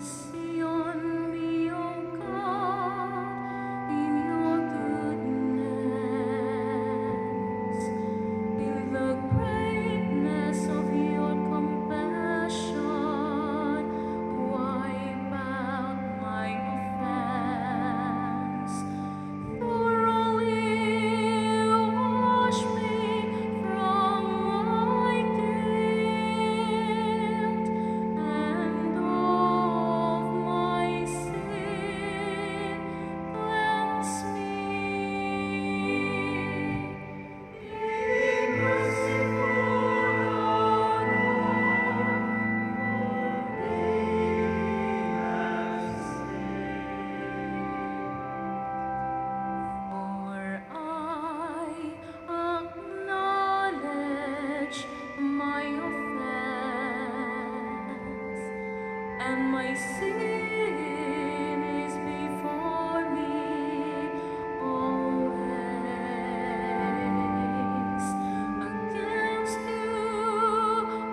See on me, O God, in your goodness, in the greatness of your compassion, wipe out my offense. Thoroughly wash me from my guilt and of my sin. Cleanse me. Be merciful, O For I acknowledge my offense, and my sin is before me always. Against you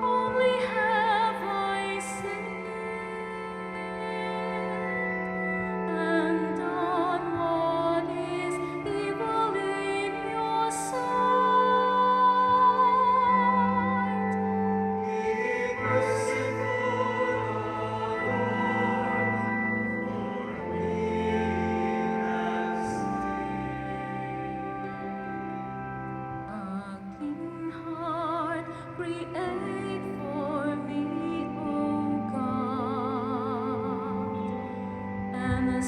only have I sinned and done what is evil in your sight. Be merciful, O Lord, for we have sinned. A clean heart create for me, O God, and a